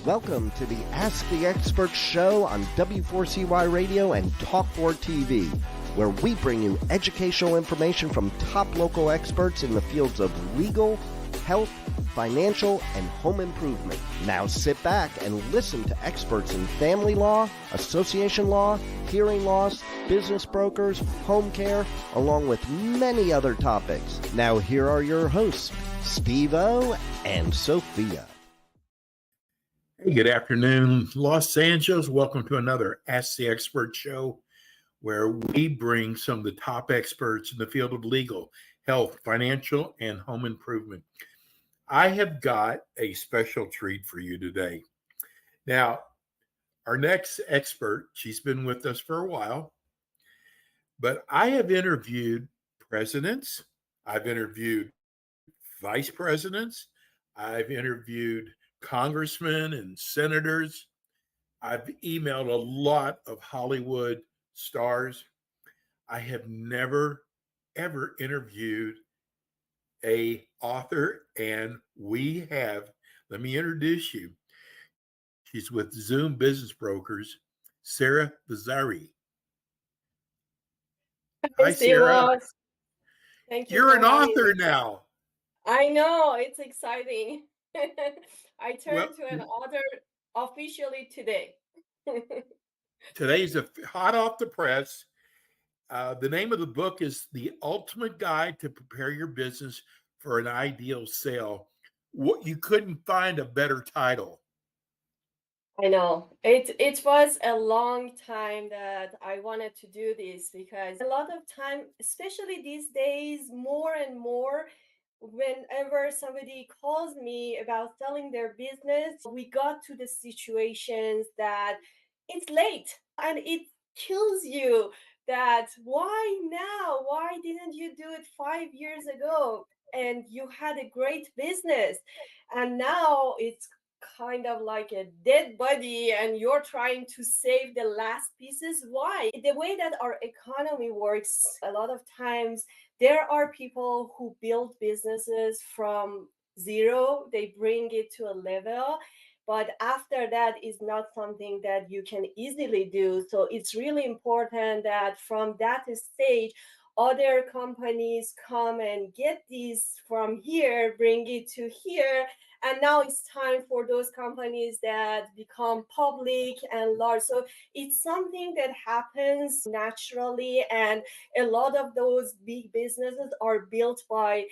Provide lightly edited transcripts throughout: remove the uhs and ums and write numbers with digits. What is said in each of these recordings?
Welcome to the Ask the Expert show on W4CY Radio and Talk4 TV, where we bring you educational information from top local experts in the fields of legal, health, financial, and home improvement. Now sit back and listen to experts in family law, association law, hearing loss, business brokers, home care, along with many other topics. Now here are your hosts, Steve-O and Sophia. Hey, good afternoon, Los Angeles. Welcome to another Ask the Expert show, where we bring some of the top experts in the field of legal, health, financial, and home improvement. I have got a special treat for you today. Now, our next expert, she's been with us for a while, but I have interviewed presidents, I've interviewed vice presidents, I've interviewed congressmen and senators. I've emailed a lot of Hollywood stars. I have never, ever interviewed a author, and we have. Let me introduce you. She's with Zoom Business Brokers, Sarah Vaziri. Hi, Sarah. Thank you. You're an author now. I know, it's exciting. I turned to an author officially today. Today's hot off the press. The name of the book is The Ultimate Guide to Prepare Your Business for an Ideal Sale. What, you couldn't find a better title. I know. It was a long time that I wanted to do this, because a lot of time, especially these days, more and more, whenever somebody calls me about selling their business, we got to the situations that it's late and it kills you. That why now? Why didn't you do it 5 years ago? And you had a great business, and now it's kind of like a dead body and you're trying to save the last pieces. Why? The way that our economy works, a lot of times there are people who build businesses from zero, they bring it to a level, but after that is not something that you can easily do. So it's really important that from that stage, other companies come and get these from here, bring it to here. And now it's time for those companies that become public and large. So it's something that happens naturally. And a lot of those big businesses are built by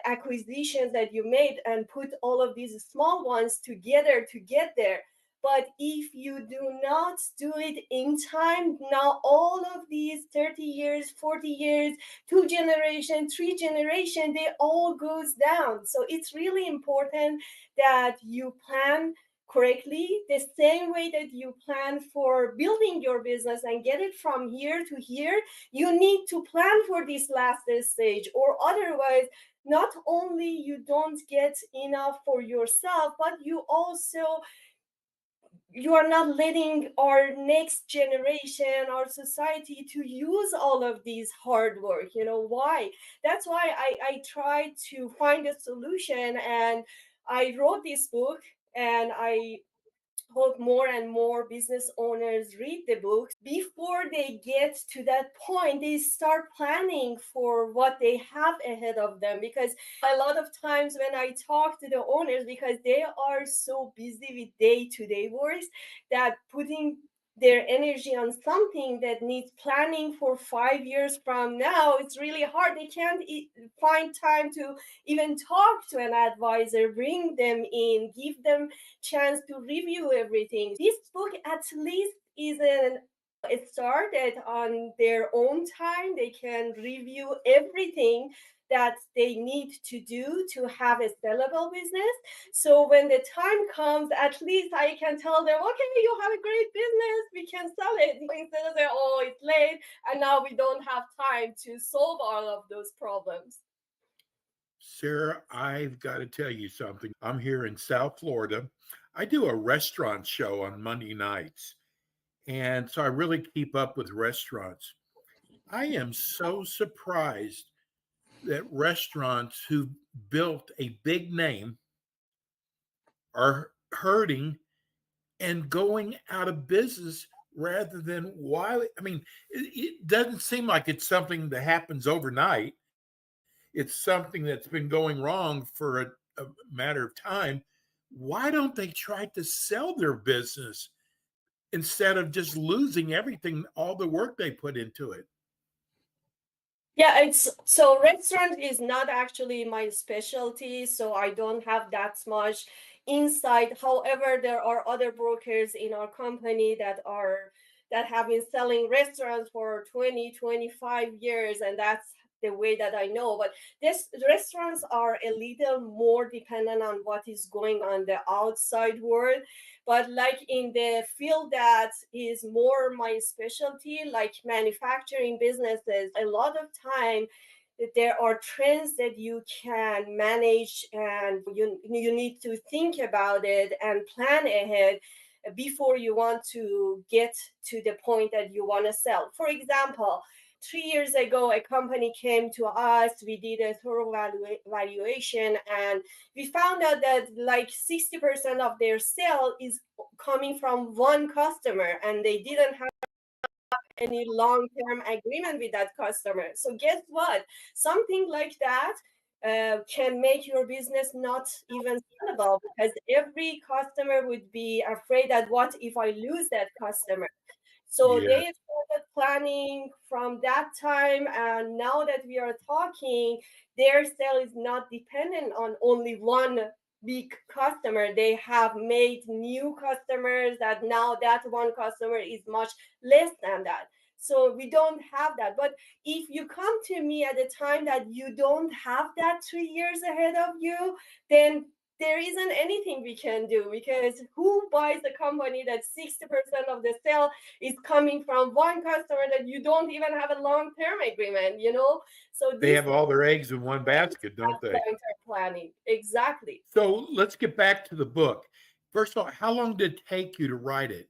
acquisitions that you made and put all of these small ones together to get there. But if you do not do it in time, now all of these 30 years, 40 years, 2 generations, 3 generations, they all goes down. So it's really important that you plan correctly, the same way that you plan for building your business and get it from here to here. You need to plan for this last stage, or otherwise, not only you don't get enough for yourself, but you are not letting our next generation, our society, to use all of these hard work. You know why? That's why I tried to find a solution, and I wrote this book, and I hope more and more business owners read the book. Before they get to that point, they start planning for what they have ahead of them. Because a lot of times when I talk to the owners, because they are so busy with day-to-day works, that putting their energy on something that needs planning for 5 years from now, it's really hard. They can't find time to even talk to an advisor, bring them in, give them chance to review everything. This book at least is it started on their own time. They can review everything that they need to do to have a sellable business. So when the time comes, at least I can tell them, okay, you have a great business, we can sell it. Instead of saying, oh, it's late, and now we don't have time to solve all of those problems. Sarah, I've got to tell you something. I'm here in South Florida. I do a restaurant show on Monday nights, and so I really keep up with restaurants. I am so surprised that restaurants who built a big name are hurting and going out of business rather than why. I mean, it doesn't seem like it's something that happens overnight. It's something that's been going wrong for a matter of time. Why don't they try to sell their business instead of just losing everything, all the work they put into it? Yeah, it's so restaurant is not actually my specialty, so I don't have that much insight. However, there are other brokers in our company that have been selling restaurants for 20, 25 years, and that's the way that I know. But this restaurants are a little more dependent on what is going on the outside world. But like in the field that is more my specialty, like manufacturing businesses, a lot of time there are trends that you can manage, and you need to think about it and plan ahead before you want to get to the point that you want to sell. For example, 3 years ago, a company came to us. We did a thorough valuation, and we found out that like 60% of their sale is coming from one customer, and they didn't have any long-term agreement with that customer. So guess what? Something like that can make your business not even sellable, because every customer would be afraid that what if I lose that customer? So Yeah. they started planning from that time, and now that we are talking, their sale is not dependent on only one big customer. They have made new customers that now that one customer is much less than that. So we don't have that. But if you come to me at a time that you don't have that 3 years ahead of you, then there isn't anything we can do, because who buys a company that 60% of the sale is coming from one customer that you don't even have a long-term agreement, you know? So They this have all their eggs in one basket, don't they? long-term planning. Exactly. So let's get back to the book. First of all, how long did it take you to write it?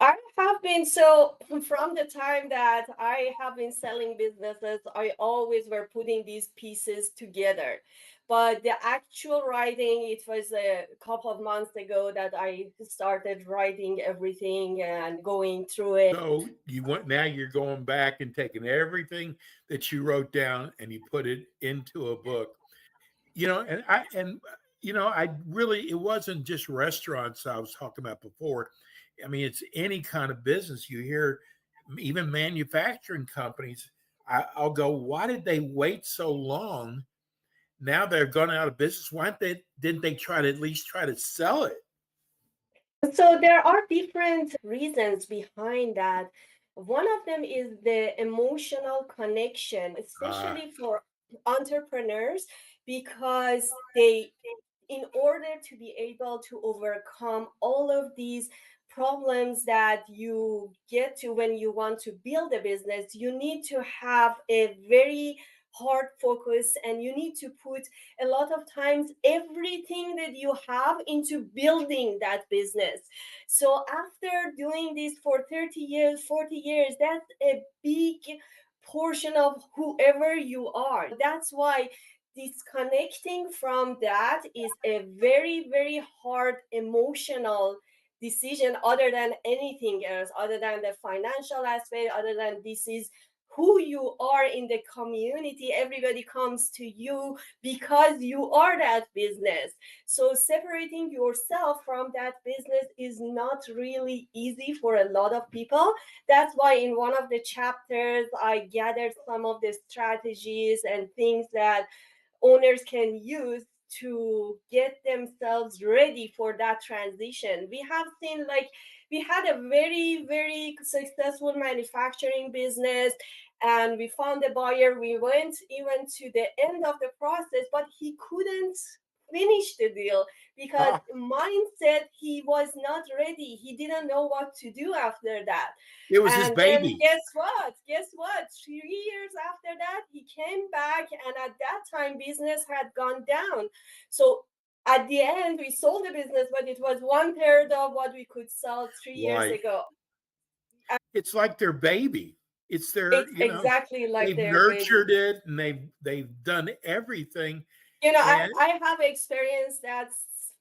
I have been so from the time that I have been selling businesses, I always were putting these pieces together. But the actual writing, it was a couple of months ago that I started writing everything and going through it. So now you're going back and taking everything that you wrote down and you put it into a book. I really, it wasn't just restaurants I was talking about before. I mean, it's any kind of business. You hear even manufacturing companies. I'll go, why did they wait so long? Now they're gone out of business. Didn't they try to at least try to sell it? So there are different reasons behind that. One of them is the emotional connection, Uh, especially for entrepreneurs, because in order to be able to overcome all of these problems that you get to when you want to build a business, you need to have a very hard focus, and you need to put a lot of times everything that you have into building that business. So after doing this for 30 years, 40 years, that's a big portion of whoever you are. That's why disconnecting from that is a very, very hard emotional decision, other than anything else, other than the financial aspect, other than this is who you are in the community. Everybody comes to you because you are that business. So separating yourself from that business is not really easy for a lot of people. That's why in one of the chapters, I gathered some of the strategies and things that owners can use to get themselves ready for that transition. We have seen, like, we had a very, very successful manufacturing business, and we found a buyer. We went even to the end of the process, but he couldn't finish the deal because mindset, he was not ready. He didn't know what to do after that. it was his And then baby. guess what? Guess what? 3 years after that, he came back, and at that time, business had gone down. So at the end, we sold the business, but it was 1/3 of what we could sell 3 years Right. ago. It's like their baby. It's their, It's exactly like they've their baby. nurtured it and they've done everything. You know, And I have experienced that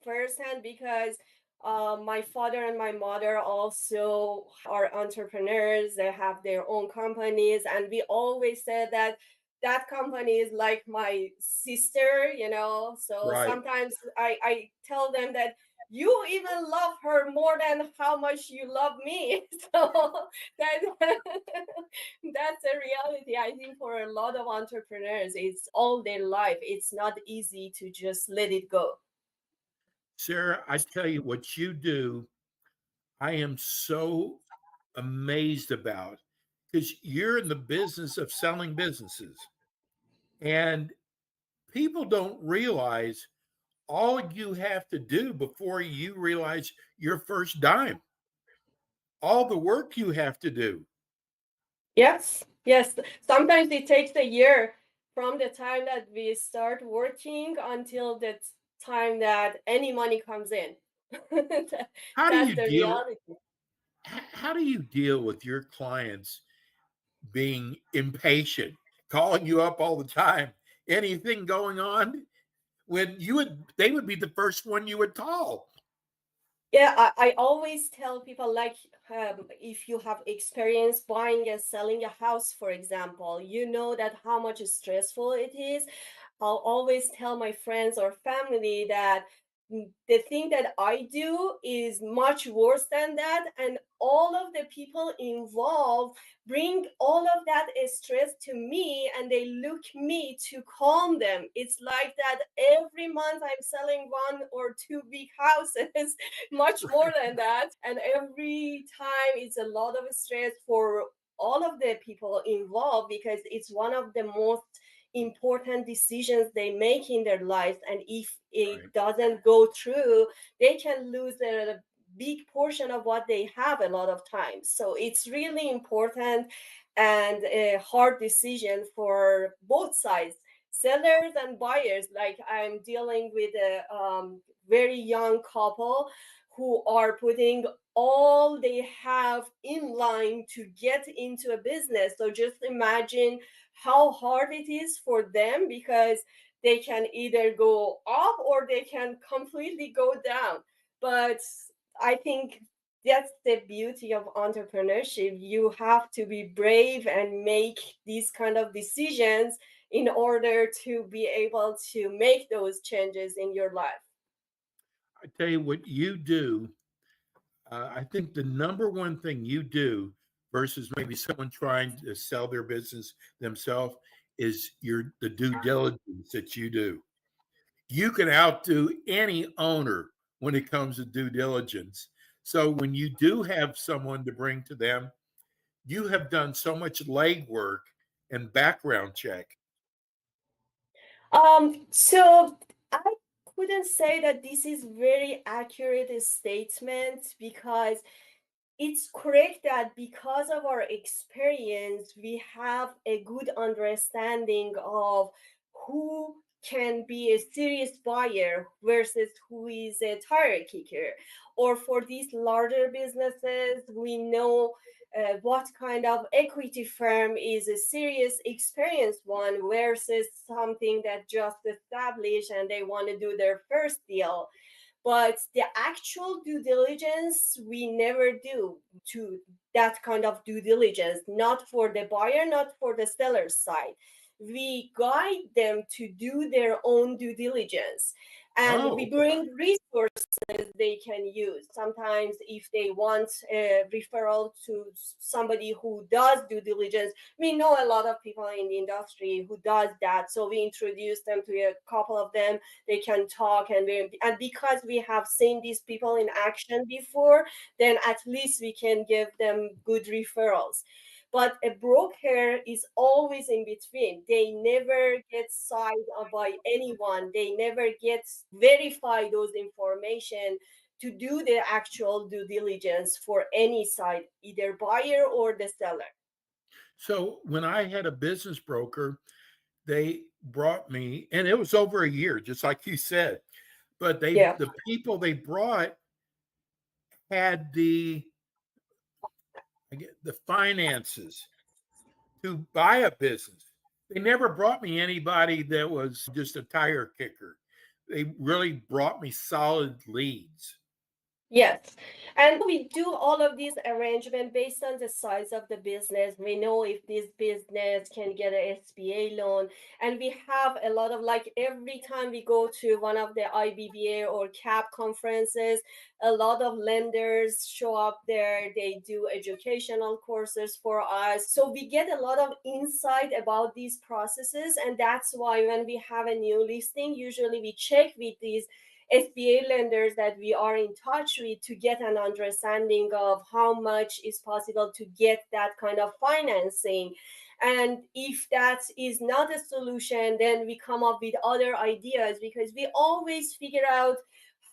firsthand, because My father and my mother also are entrepreneurs. They have their own companies, and we always said that that company is like my sister, you know. So Right. sometimes I tell them that you even love her more than how much you love me. So that that's a reality. I think for a lot of entrepreneurs, it's all their life. It's not easy to just let it go. Sarah, I tell you what you do, I am so amazed about because you're in the business of selling businesses. And people don't realize all you have to do before you realize your first dime, all the work you have to do. Yes, yes. Sometimes it takes a year from the time that we start working until the time that any money comes in. How do That's you the deal reality. how do you deal with your clients being impatient, calling you up all the time? Anything going on when they would be the first one you would call. Yeah, I always tell people like if you have experience buying and selling a house, for example, you know that how much stressful it is. I'll always tell my friends or family that the thing that I do is much worse than that. And all of the people involved bring all of that stress to me and they look me to calm them. It's like that every month I'm selling one or two big houses, much more than that. And every time it's a lot of stress for all of the people involved because it's one of the most important decisions they make in their lives, and if it Right. doesn't go through they can lose a big portion of what they have a lot of times. So it's really important and a hard decision for both sides, sellers and buyers. Like I'm dealing with a very young couple who are putting all they have in line to get into a business. So just imagine how hard it is for them because they can either go up or they can completely go down. But I think that's the beauty of entrepreneurship. You have to be brave and make these kind of decisions in order to be able to make those changes in your life. I tell you what you do. I think the number one thing you do versus maybe someone trying to sell their business themselves is the due diligence that you do. You can outdo any owner when it comes to due diligence. So when you do have someone to bring to them, you have done so much legwork and background check. So I couldn't say that this is very accurate statement because it's correct that because of our experience, we have a good understanding of who can be a serious buyer versus who is a tire kicker. Or for these larger businesses, we know what kind of equity firm is a serious, experienced one versus something that just established and they want to do their first deal. But the actual due diligence we never do to that kind of due diligence, not for the buyer, not for the seller side. We guide them to do their own due diligence and we Oh, bring resources they can use. Sometimes if they want a referral to somebody who does due diligence, we know a lot of people in the industry who does that, so we introduce them to a couple of them. They can talk and because we have seen these people in action before, then at least we can give them good referrals. But a broker is always in between. They never get signed by anyone. They never get verify those information to do the actual due diligence for any side, either buyer or the seller. so when I had a business broker, they brought me, and it was over a year, just like you said. But Yeah. the people they brought had the finances to buy a business. They never brought me anybody that was just a tire kicker. They really brought me solid leads. Yes. And we do all of these arrangement based on the size of the business. We know if this business can get a SBA loan. And we have a lot of, like, every time we go to one of the IBBA or CAP conferences, a lot of lenders show up there. They do educational courses for us. So we get a lot of insight about these processes. And that's why when we have a new listing, usually we check with these SBA lenders that we are in touch with to get an understanding of how much is possible to get that kind of financing. And if that is not a solution, then we come up with other ideas, because we always figure out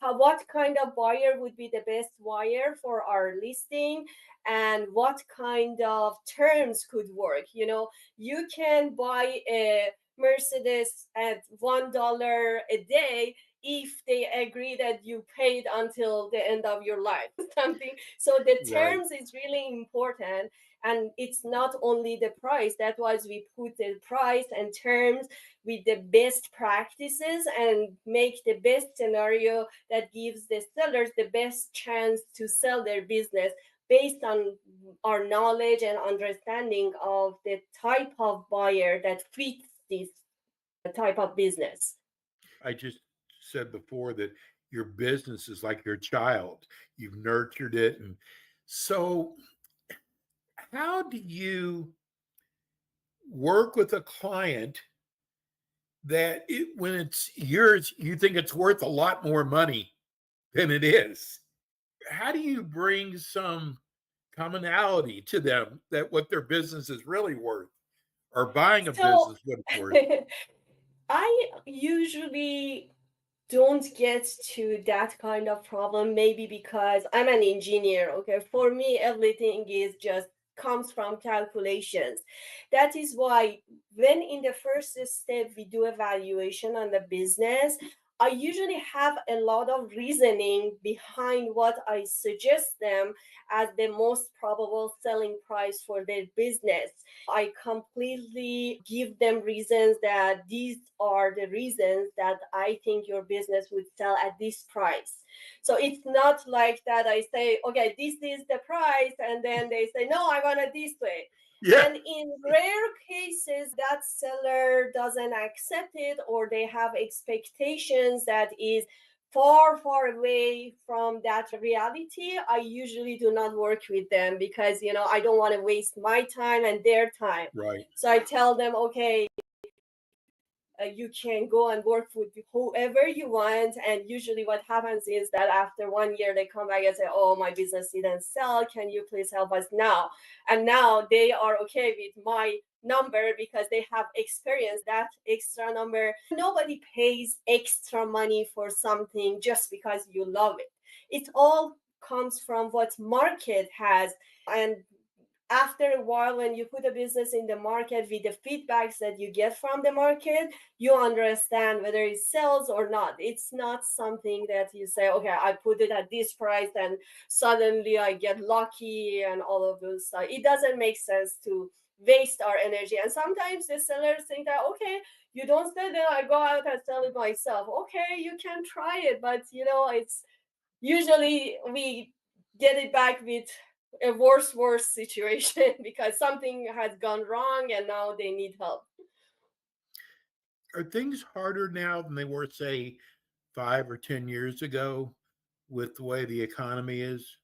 what kind of buyer would be the best buyer for our listing and what kind of terms could work. You can buy a Mercedes at $1 a day if they agree that you paid until the end of your life something. So the Right. terms is really important, and it's not only the price. That was, we put the price and terms with the best practices and make the best scenario that gives the sellers the best chance to sell their business based on our knowledge and understanding of the type of buyer that fits this type of business. I just said before that your business is like your child. You've nurtured it. And so, how do you work with a client that when it's yours, you think it's worth a lot more money than it is? How do you bring some commonality to them that what their business is really worth, or buying a So business what it's worth? I usually don't get to that kind of problem, maybe because I'm an engineer. Okay, for me everything is just comes from calculations. That is why when in the first step we do evaluation on the business, I usually have a lot of reasoning behind what I suggest them as the most probable selling price for their business. I completely give them reasons that these are the reasons that I think your business would sell at this price. So it's not like that I say, okay, this is the price, and then they say, no, I want it this way. Yeah. And in rare cases, that seller doesn't accept it, or they have expectations that is far, far away from that reality. I usually do not work with them because, I don't want to waste my time and their time. Right. So I tell them, okay, you can go and work with whoever you want. And usually what happens is that after 1 year, they come back and say, oh, my business didn't sell. Can you please help us now? And now they are okay with my number because they have experienced that extra number. Nobody pays extra money for something just because you love it. It all comes from what market has. And after a while, when you put a business in the market with the feedbacks that you get from the market, you understand whether it sells or not. It's not something that you say, okay, I put it at this price and suddenly I get lucky and all of those stuff. It doesn't make sense to waste our energy. And sometimes the sellers think that, okay, you don't sell, then I go out and sell it myself. Okay, you can try it, but it's usually we get it back with a worse situation because something has gone wrong and now they need help. Are things harder now than they were, say, 5 or 10 years ago with the way the economy is?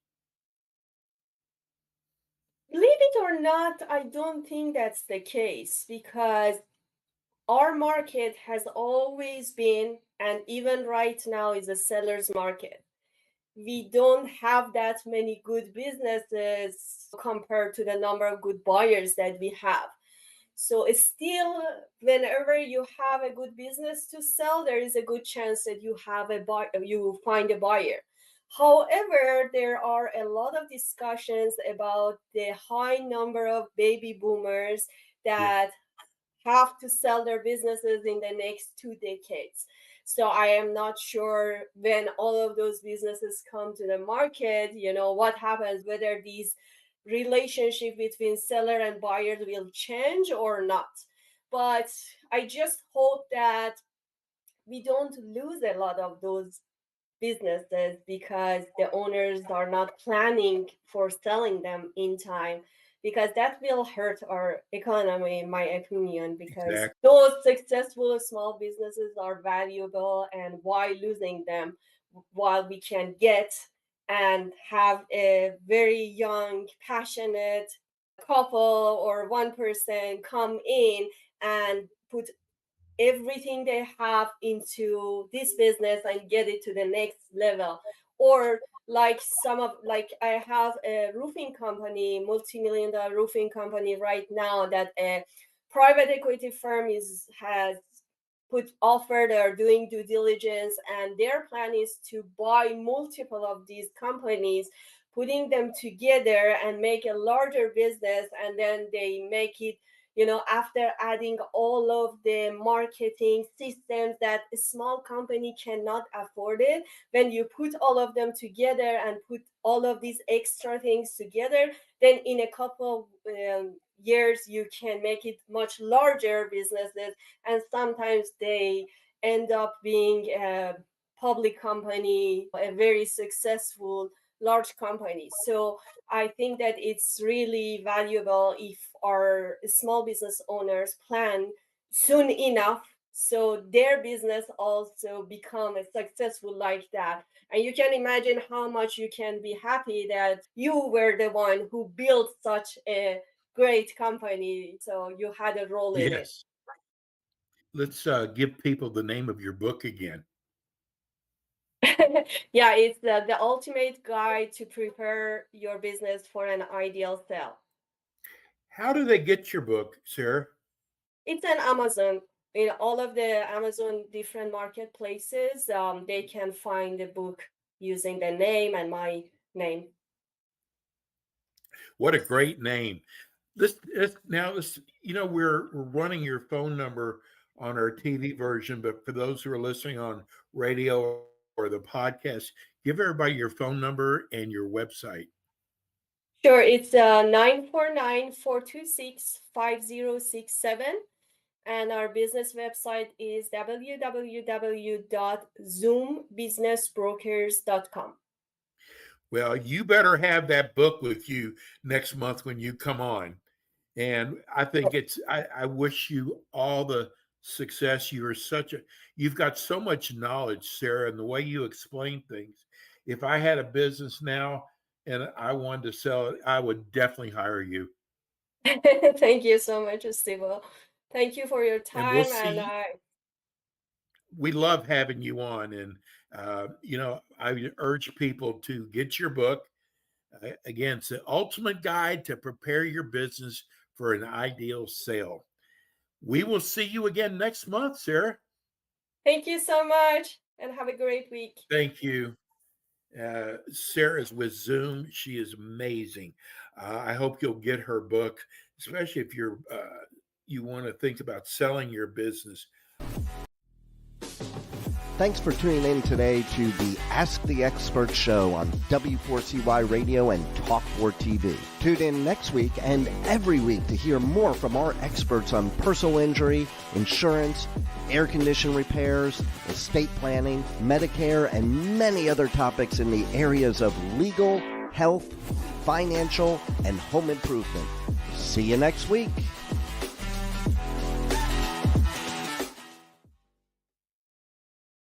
Believe it or not, I don't think that's the case, because our market has always been, and even right now, is a seller's market. We don't have that many good businesses compared to the number of good buyers that we have. So it's still, whenever you have a good business to sell, there is a good chance that you find a buyer. However, there are a lot of discussions about the high number of baby boomers Yeah. that have to sell their businesses in the next 2 decades. So I am not sure when all of those businesses come to the market, what happens, whether these relationship between seller and buyer will change or not. But I just hope that we don't lose a lot of those businesses because the owners are not planning for selling them in time, because that will hurt our economy, in my opinion, because Exactly. those successful small businesses are valuable, and why losing them while we can get and have a very young, passionate couple or one person come in and put everything they have into this business and get it to the next level. Or like I have a roofing company, multi-million dollar roofing company right now, that a private equity firm has put offered or doing due diligence, and their plan is to buy multiple of these companies, putting them together and make a larger business. And then they make it, after adding all of the marketing systems that a small company cannot afford it, when you put all of them together and put all of these extra things together, then in a couple years you can make it much larger businesses. And sometimes they end up being a public company, a very successful large company. So I think that it's really valuable if our small business owners plan soon enough, so their business also become a successful like that. And you can imagine how much you can be happy that you were the one who built such a great company, so you had a role in it. Yes. Let's give people the name of your book again. Yeah, it's the ultimate guide to prepare your business for an ideal sale. How do they get your book, Sarah? It's on Amazon. In all of the Amazon different marketplaces, they can find the book using the name and my name. What a great name. Let's we're running your phone number on our TV version, but for those who are listening on radio or the podcast, give everybody your phone number and your website. Sure, it's 949-426-5067. And our business website is www.zoombusinessbrokers.com. Well, you better have that book with you next month when you come on. And I think I wish you all the success. You've got so much knowledge, Sarah, and the way you explain things. If I had a business now and I wanted to sell it, I would definitely hire you. Thank you so much, Steve. Thank you for your And we'll time. see. And We love having you on. And, I urge people to get your book. Again, it's the ultimate guide to prepare your business for an ideal sale. We will see you again next month, Sarah. thank you so much, and have a great week. Thank you. Sarah is with Zoom. She is amazing. I hope you'll get her book, especially if you want to think about selling your business. Thanks for tuning in today to the Ask the Expert show on W4CY Radio and Talk4 TV. Tune in next week and every week to hear more from our experts on personal injury, insurance, air condition repairs, estate planning, Medicare, and many other topics in the areas of legal, health, financial, and home improvement. See you next week.